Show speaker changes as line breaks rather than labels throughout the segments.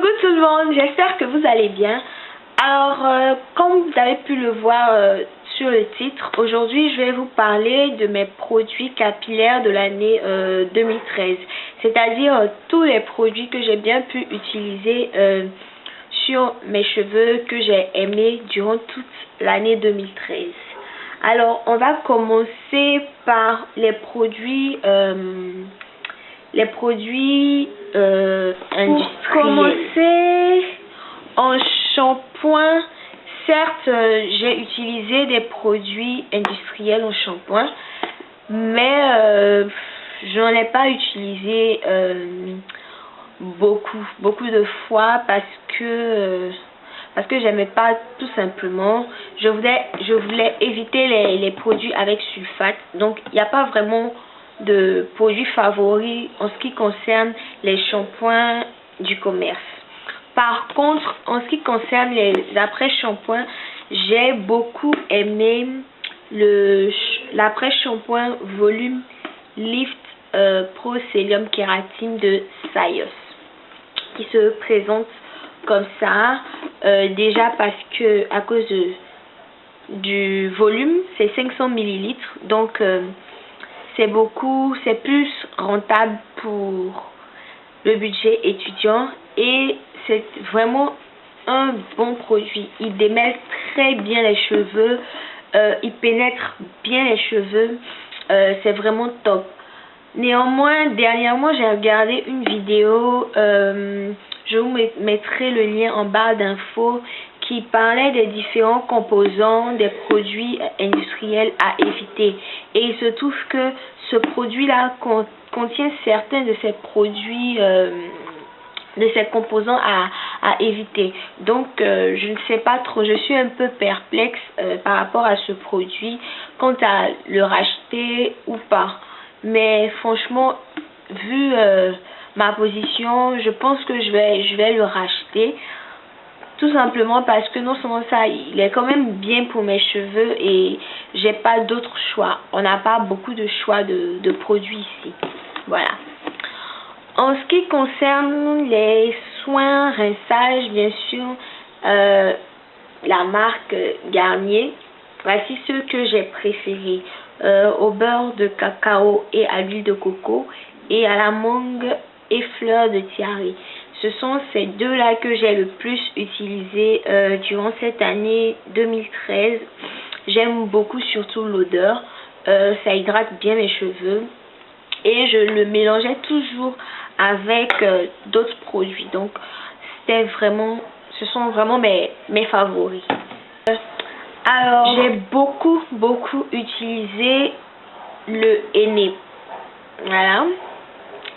Coucou tout le monde, j'espère que vous allez bien. Alors, comme vous avez pu le voir sur le titre, aujourd'hui je vais vous parler de mes produits capillaires de l'année 2013. C'est-à-dire tous les produits que j'ai bien pu utiliser sur mes cheveux, que j'ai aimé durant toute l'année 2013. Alors, on va commencer par les produits industriels. Pour commencer, en shampoing, certes, j'ai utilisé des produits industriels en shampoing, mais j'en ai pas utilisé beaucoup de fois parce que j'aimais pas, tout simplement. Je voulais éviter les produits avec sulfate. Donc il n'y a pas vraiment de produits favoris en ce qui concerne les shampoings du commerce. Par contre, en ce qui concerne les après-shampoings, j'ai beaucoup aimé l'après-shampoing Volume Lift Pro Celium Kératine de Sayos, qui se présente comme ça, déjà parce que à cause du volume, c'est 500 ml, donc c'est plus rentable pour le budget étudiant et c'est vraiment un bon produit. Il démêle très bien les cheveux, il pénètre bien les cheveux, c'est vraiment top. Néanmoins, dernièrement, j'ai regardé une vidéo, je vous mettrai le lien en barre d'infos, qui parlait des différents composants des produits industriels à éviter. Et il se trouve que ce produit-là contient certains de ces produits, de ces composants à éviter. Donc, je ne sais pas trop, je suis un peu perplexe par rapport à ce produit, quant à le racheter ou pas. Mais franchement, vu ma position, je pense que je vais le racheter. Tout simplement parce que non seulement ça, il est quand même bien pour mes cheveux et j'ai pas d'autre choix. On n'a pas beaucoup de choix de produits ici. Voilà. En ce qui concerne les soins rinçage, bien sûr, la marque Garnier, voici ceux que j'ai préférés. Au beurre de cacao et à l'huile de coco et à la mangue et fleurs de tiare. Ce sont ces deux-là que j'ai le plus utilisé durant cette année 2013. J'aime beaucoup surtout l'odeur. Ça hydrate bien mes cheveux. Et je le mélangeais toujours avec d'autres produits. Donc, ce sont vraiment mes favoris. Alors, j'ai beaucoup utilisé le henné. Voilà.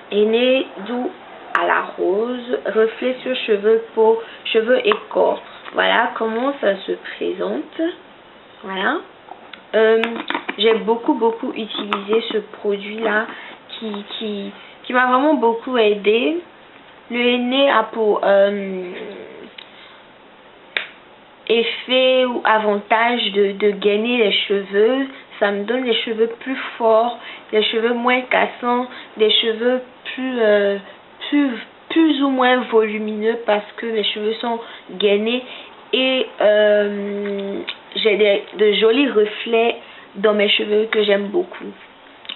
Henné doux à la rose, reflet sur cheveux, peau, cheveux et corps. Voilà comment ça se présente. Voilà. J'ai beaucoup utilisé ce produit-là qui m'a vraiment beaucoup aidé. Le henné a pour effet ou avantage de gainer les cheveux. Ça me donne les cheveux plus forts, les cheveux moins cassants, des cheveux plus ou moins volumineux parce que les cheveux sont gainés et j'ai de jolis reflets dans mes cheveux que j'aime beaucoup.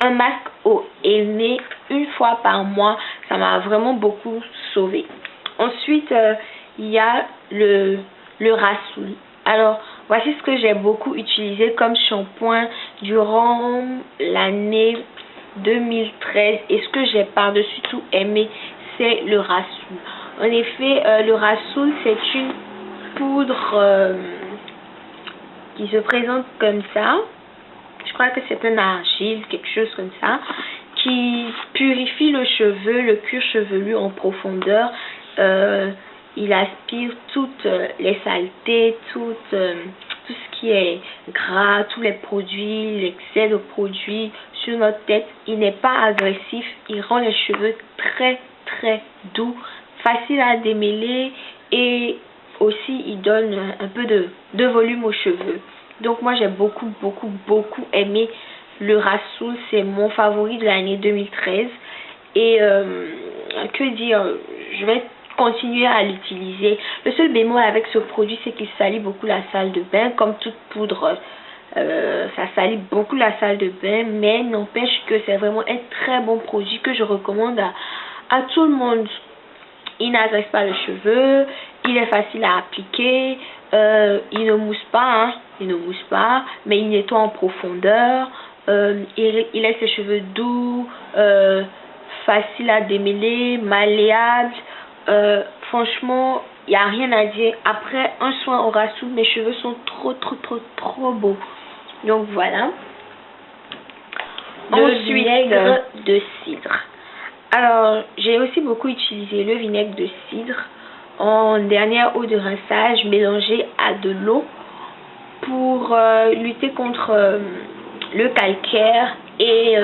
Un masque au henné une fois par mois, ça m'a vraiment beaucoup sauvé. Ensuite, il y a le Rassoul. Alors, voici ce que j'ai beaucoup utilisé comme shampoing durant l'année 2013. Et ce que j'ai par-dessus tout aimé, c'est le Rassoul. En effet, le Rassoul, c'est une poudre qui se présente comme ça. Je crois que c'est un argile, quelque chose comme ça, qui purifie le cheveu, le cuir chevelu en profondeur. Il aspire toutes les saletés, tout ce qui est gras, tous les produits, l'excès de produits sur notre tête. Il n'est pas agressif, il rend les cheveux très doux, facile à démêler et aussi il donne un peu de volume aux cheveux. Donc moi j'ai beaucoup aimé le Rassoul, c'est mon favori de l'année 2013. Et que dire, je vais continuer à l'utiliser. Le seul bémol avec ce produit, c'est qu'il salit beaucoup la salle de bain, comme toute poudre. Ça salit beaucoup la salle de bain, mais n'empêche que c'est vraiment un très bon produit que je recommande à tout le monde. Il n'agresse pas les cheveux, il est facile à appliquer, il ne mousse pas, hein, il ne mousse pas, mais il nettoie en profondeur, il laisse les cheveux doux, facile à démêler, malléable. Franchement, il n'y a rien à dire. Après un soin au rasout, mes cheveux sont trop beaux. Donc voilà. Le vinaigre de cidre. Alors, j'ai aussi beaucoup utilisé le vinaigre de cidre en dernière eau de rinçage mélangée à de l'eau pour lutter contre le calcaire et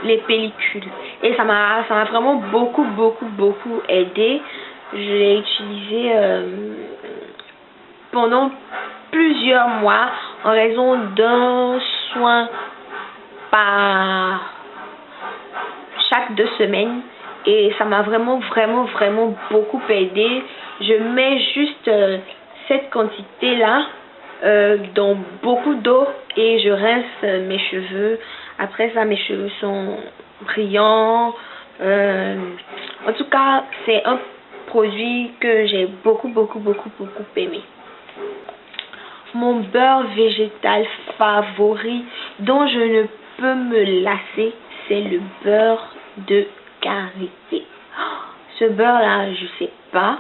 les pellicules. Et ça m'a vraiment beaucoup aidé. Je l'ai utilisé pendant plusieurs mois en raison d'un soin par chaque 2 semaines, et ça m'a vraiment beaucoup aidé. Je mets juste cette quantité là dans beaucoup d'eau et je rince mes cheveux. Après ça, mes cheveux sont brillants. En tout cas, c'est un produit que j'ai beaucoup aimé. Mon beurre végétal favori dont je ne peux me lasser, c'est le beurre de karité. Ce beurre là, je sais pas,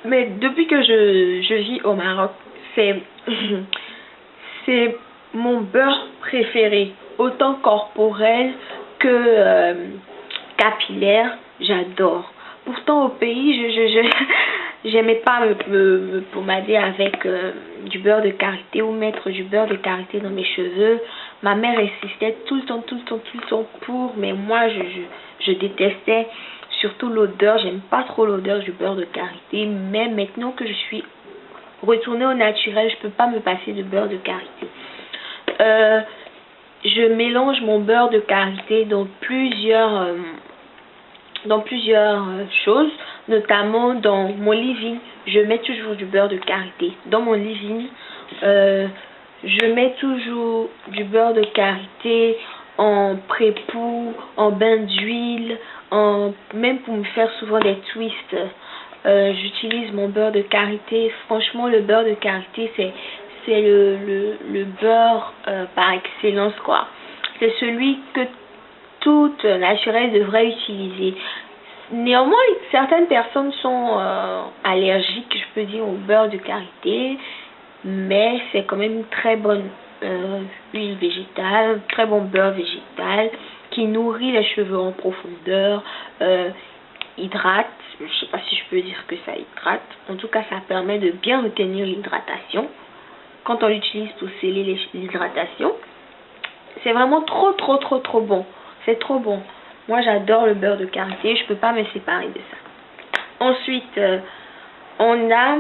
mais depuis que je vis au Maroc, c'est mon beurre préféré, autant corporel que capillaire. J'adore. Pourtant au pays, j'aimais pas me pommader avec du beurre de karité ou mettre du beurre de karité dans mes cheveux. Ma mère insistait tout le temps pour, mais moi je détestais surtout l'odeur. J'aime pas trop l'odeur du beurre de karité, mais maintenant que je suis retournée au naturel, je peux pas me passer de beurre de karité. Je mélange mon beurre de karité dans plusieurs choses, notamment dans mon leave-in. Je mets toujours du beurre de karité dans mon leave-in. Je mets toujours du beurre de karité en pré-pou, en bain d'huile, même pour me faire souvent des twists. J'utilise mon beurre de karité. Franchement, le beurre de karité, c'est le beurre par excellence, quoi. C'est celui que toute naturelle devrait utiliser. Néanmoins, certaines personnes sont allergiques, je peux dire, au beurre de karité, mais c'est quand même une très bonne huile végétale, très bon beurre végétal qui nourrit les cheveux en profondeur, hydrate. Je sais pas si je peux dire que ça hydrate. En tout cas, ça permet de bien retenir l'hydratation quand on l'utilise pour sceller l'hydratation. C'est vraiment trop bon. C'est trop bon. Moi, j'adore le beurre de karité. Je peux pas me séparer de ça. Ensuite, on a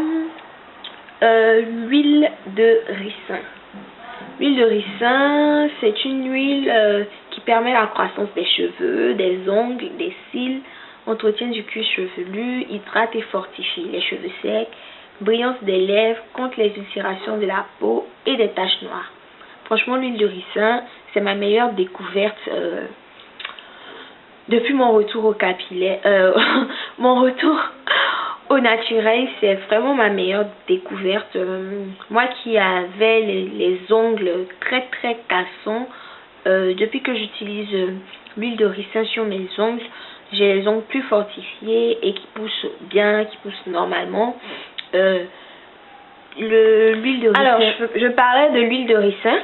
l'huile de ricin. L'huile de ricin, c'est une huile qui permet la croissance des cheveux, des ongles, des cils, entretien du cuir chevelu, hydrate et fortifie les cheveux secs, brillance des lèvres, contre les ulcérations de la peau et des taches noires. Franchement, l'huile de ricin, c'est ma meilleure découverte depuis mon retour au capillaire, mon retour au naturel. C'est vraiment ma meilleure découverte. Moi qui avais les ongles très cassants, depuis que j'utilise l'huile de ricin sur mes ongles, j'ai les ongles plus fortifiés et qui poussent bien, qui poussent normalement. L'huile de ricin. Alors, je parlais de l'huile de ricin.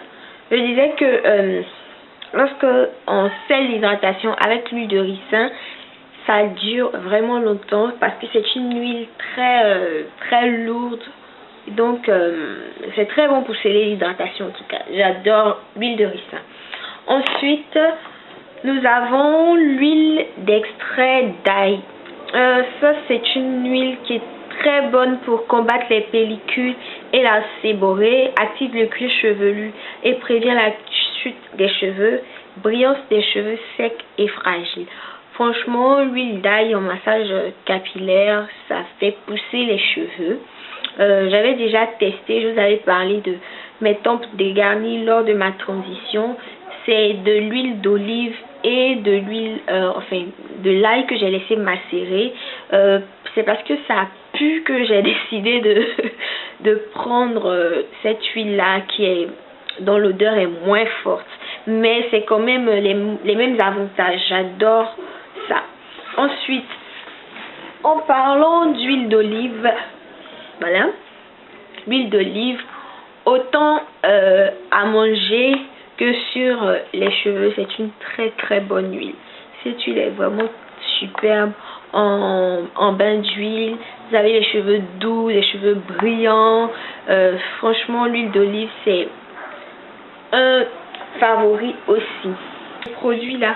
Je disais que lorsque on scelle l'hydratation avec l'huile de ricin, ça dure vraiment longtemps parce que c'est une huile très lourde. Donc, c'est très bon pour sceller l'hydratation en tout cas. J'adore l'huile de ricin. Ensuite, nous avons l'huile d'extrait d'ail. Ça, c'est une huile qui est très bonne pour combattre les pellicules et la séborrhée, active le cuir chevelu et prévient la chute des cheveux, brillance des cheveux secs et fragiles. Franchement, l'huile d'ail en massage capillaire, ça fait pousser les cheveux. J'avais déjà testé, je vous avais parlé de mes tempes dégarnies lors de ma transition. C'est de l'huile d'olive et de l'huile, enfin de l'ail que j'ai laissé macérer. C'est parce que ça a pu que j'ai décidé de prendre cette huile là dont l'odeur est moins forte. Mais c'est quand même les mêmes avantages. J'adore ça. Ensuite, en parlant d'huile d'olive, voilà, l'huile d'olive, autant à manger que sur les cheveux, c'est une très bonne huile. Cette huile est vraiment superbe en bain d'huile. Vous avez les cheveux doux, les cheveux brillants. Franchement, l'huile d'olive, c'est un favori aussi. Ce produit là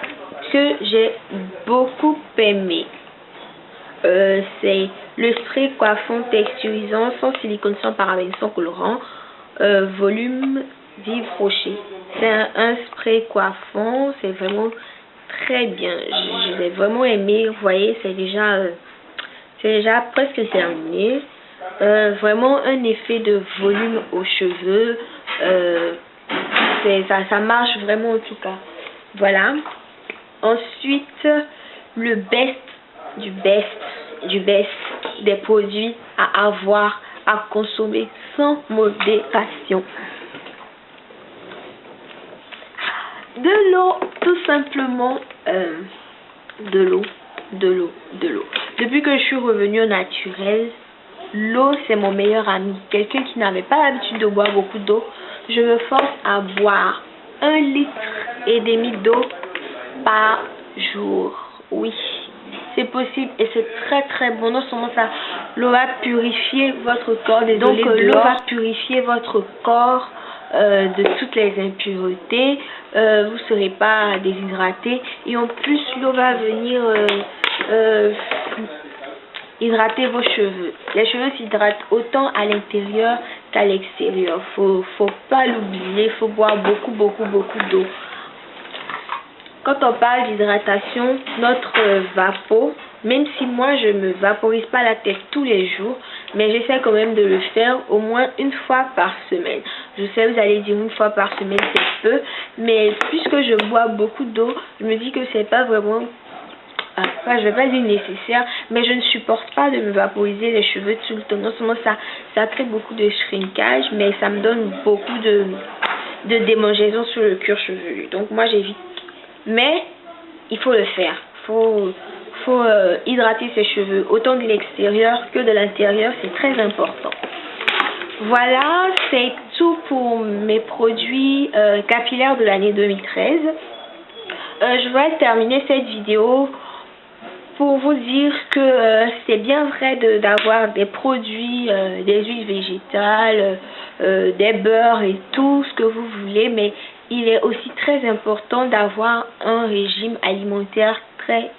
que j'ai beaucoup aimé, c'est le spray coiffant texturisant sans silicone, sans parabènes, sans colorant, volume Vive Rocher. C'est un spray coiffant, c'est vraiment très bien. Je l'ai vraiment aimé. Vous voyez, c'est déjà presque terminé. Vraiment un effet de volume aux cheveux. Ça marche vraiment en tout cas. Voilà. Ensuite, le best des produits à avoir, à consommer sans modération. De l'eau, tout simplement. De l'eau. Depuis que je suis revenue au naturel, l'eau c'est mon meilleur ami. Quelqu'un qui n'avait pas l'habitude de boire beaucoup d'eau, je me force à boire 1,5 litre d'eau par jour. Oui, c'est possible et c'est très bon. Non seulement ça, l'eau va purifier votre corps. Donc l'eau va purifier votre corps de toutes les impuretés. Vous ne serez pas déshydraté et en plus l'eau va venir hydrater vos cheveux. Les cheveux s'hydratent autant à l'intérieur qu'à l'extérieur. Faut pas l'oublier. Faut boire beaucoup d'eau. Quand on parle d'hydratation, notre vapeau, même si moi je me vaporise pas la tête tous les jours, mais j'essaie quand même de le faire au moins une fois par semaine. Je sais, vous allez dire une fois par semaine c'est peu, mais puisque je bois beaucoup d'eau, je me dis que c'est pas vraiment, je vais pas dire nécessaire, mais je ne supporte pas de me vaporiser les cheveux tout le temps. Non seulement ça crée beaucoup de shrinkage, mais ça me donne beaucoup de démangeaisons sur le cuir chevelu. Donc moi j'évite. Mais il faut le faire. Faut hydrater ses cheveux autant de l'extérieur que de l'intérieur. C'est très important. Voilà, c'est tout pour mes produits capillaires de l'année 2013. Je vais terminer cette vidéo pour vous dire que c'est bien vrai d'avoir des produits, des huiles végétales, des beurres et tout ce que vous voulez, mais il est aussi très important d'avoir un régime alimentaire très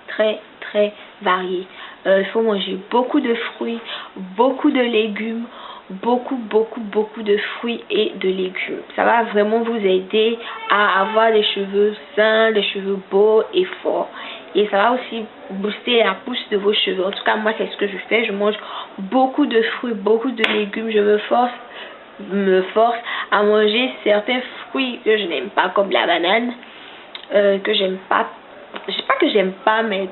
varié. Il faut manger beaucoup de fruits, beaucoup de légumes, beaucoup de fruits et de légumes. Ça va vraiment vous aider à avoir des cheveux sains, des cheveux beaux et forts. Et ça va aussi booster la pousse de vos cheveux. En tout cas, moi, c'est ce que je fais. Je mange beaucoup de fruits, beaucoup de légumes. Je me force à manger certains fruits que je n'aime pas, comme la banane, que j'aime pas. Je sais pas que j'aime pas, mais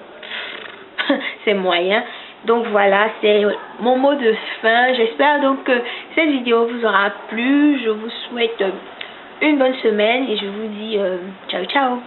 c'est moyen. Donc voilà, c'est mon mot de fin. J'espère donc que cette vidéo vous aura plu. Je vous souhaite une bonne semaine et je vous dis ciao.